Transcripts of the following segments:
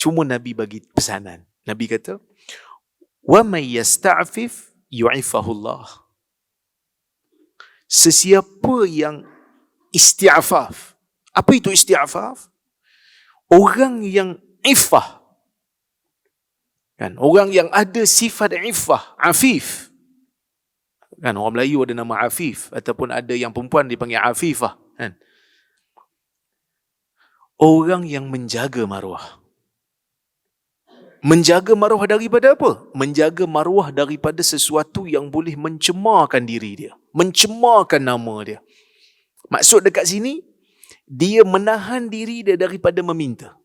Cuma Nabi bagi pesanan. Nabi kata, wa may yasta'fif yu'ifahullah. Sesiapa yang isti'afaf. Apa itu isti'afaf? Orang yang iffah. Kan, orang yang ada sifat iffah, afif. Kan, orang Melayu ada nama Afif, ataupun ada yang perempuan dipanggil Afifah. Kan? Orang yang menjaga maruah. Menjaga maruah daripada apa? Menjaga maruah daripada sesuatu yang boleh mencemarkan diri dia, mencemarkan nama dia. Maksud dekat sini, dia menahan diri dia daripada meminta.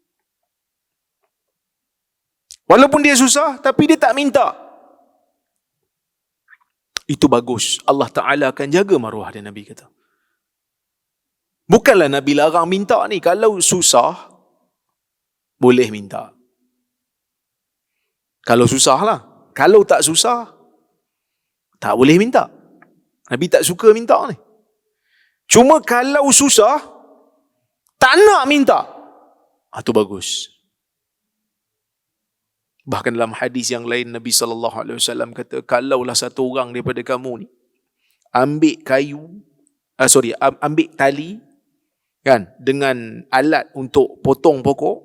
Walaupun dia susah, tapi dia tak minta. Itu bagus. Allah Ta'ala akan jaga maruah dia, Nabi kata. Bukanlah Nabi larang minta ni. Kalau susah, boleh minta. Kalau susah lah. Kalau tak susah, tak boleh minta. Nabi tak suka minta ni. Cuma kalau susah, tak nak minta. Itu bagus. Bahkan dalam hadis yang lain, Nabi SAW kata, kalaulah satu orang daripada kamu ni, ambil tali, kan, dengan alat untuk potong pokok,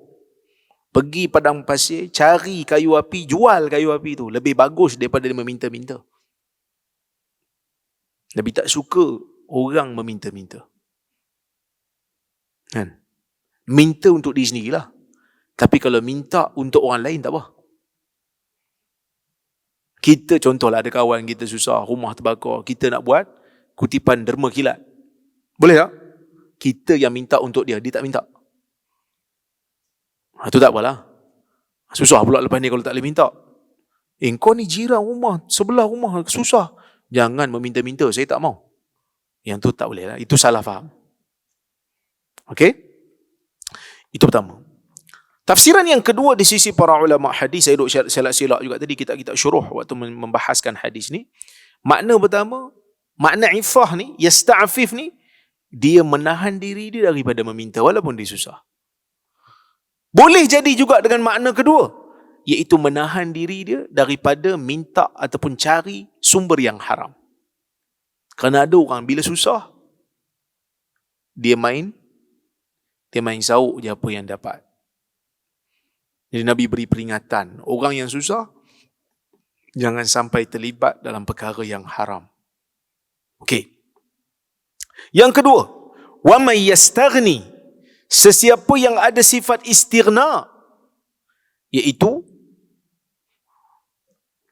pergi padang pasir, cari kayu api, jual kayu api tu. Lebih bagus daripada dia meminta-minta. Nabi tak suka orang meminta-minta. Kan? Minta untuk diri sendirilah. Tapi kalau minta untuk orang lain, tak apa. Kita contohlah ada kawan kita susah, rumah terbakar, kita nak buat kutipan derma kilat. Boleh tak? Kita yang minta untuk dia, dia tak minta. Itu tak apalah. Susah pula lepas ni kalau tak boleh minta. Kau ni jiran rumah, sebelah rumah, susah. Jangan meminta-minta, saya tak mau. Yang tu tak boleh lah. Itu salah faham. Okey? Itu pertama. Tafsiran yang kedua di sisi para ulama hadis, saya duk silap-silap juga tadi kita syuruh waktu membahaskan hadis ni. Makna pertama, makna ifah ni, yasta'afif ni, dia menahan diri dia daripada meminta walaupun dia susah. Boleh jadi juga dengan makna kedua, iaitu menahan diri dia daripada minta ataupun cari sumber yang haram. Kerana ada orang bila susah, dia main sauk je apa yang dapat. Jadi Nabi beri peringatan, orang yang susah, jangan sampai terlibat dalam perkara yang haram. Okey. Yang kedua, wa may yastaghni, sesiapa yang ada sifat istighna, iaitu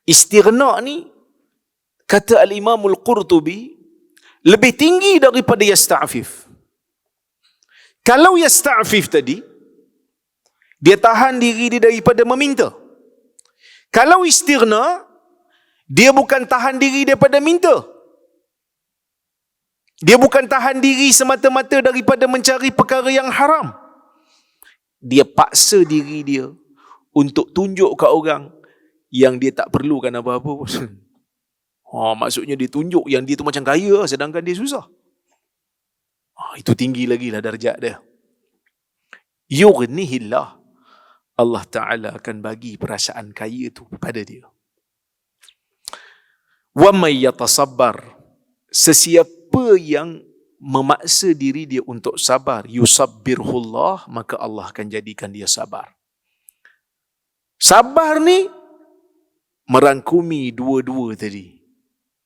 istighna ni, kata Al-Imam Al-Qurtubi, lebih tinggi daripada yasta'fif. Kalau yasta'fif tadi, dia tahan diri dia daripada meminta. Kalau istighna, dia bukan tahan diri daripada minta. Dia bukan tahan diri semata-mata daripada mencari perkara yang haram. Dia paksa diri dia untuk tunjuk ke orang yang dia tak perlukan apa-apa pun. Maksudnya dia tunjuk yang dia tu macam kaya sedangkan dia susah. Itu tinggi lagi lah darjat dia. Yughnihillah. Allah Ta'ala akan bagi perasaan kaya tu pada dia. Wa may yatasabbar, sesiapa yang memaksa diri dia untuk sabar, yusabbirhullah, maka Allah akan jadikan dia sabar. Sabar ni merangkumi dua-dua tadi.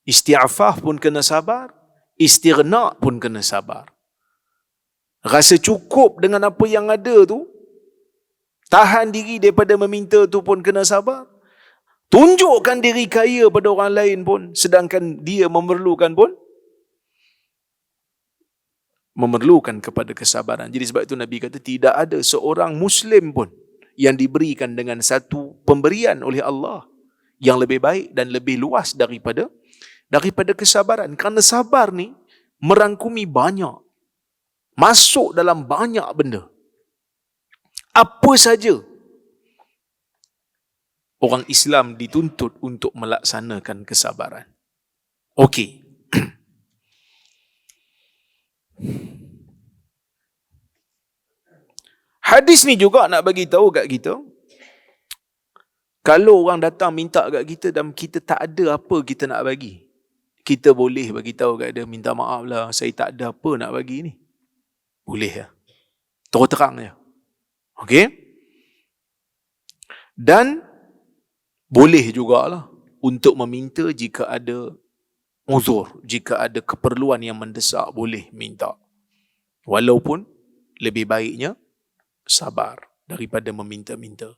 Isti'afaf pun kena sabar, istighna pun kena sabar. Rasa cukup dengan apa yang ada tu, tahan diri daripada meminta tu pun kena sabar. Tunjukkan diri kaya pada orang lain pun, sedangkan dia memerlukan pun, memerlukan kepada kesabaran. Jadi sebab itu Nabi kata, tidak ada seorang Muslim pun yang diberikan dengan satu pemberian oleh Allah yang lebih baik dan lebih luas daripada kesabaran. Kerana sabar ni merangkumi banyak, masuk dalam banyak benda. Apa saja orang Islam dituntut untuk melaksanakan kesabaran. Okey. Hadis ni juga nak bagi tahu kat kita, Kalau orang datang minta kat kita dan kita tak ada apa kita nak bagi, kita boleh bagi tahu kat dia, minta maaf lah, saya tak ada apa nak bagi ni. Boleh ya. Terus terang je. Okey? Dan boleh jugalah untuk meminta jika ada uzur, jika ada keperluan yang mendesak, boleh minta. Walaupun lebih baiknya sabar daripada meminta-minta.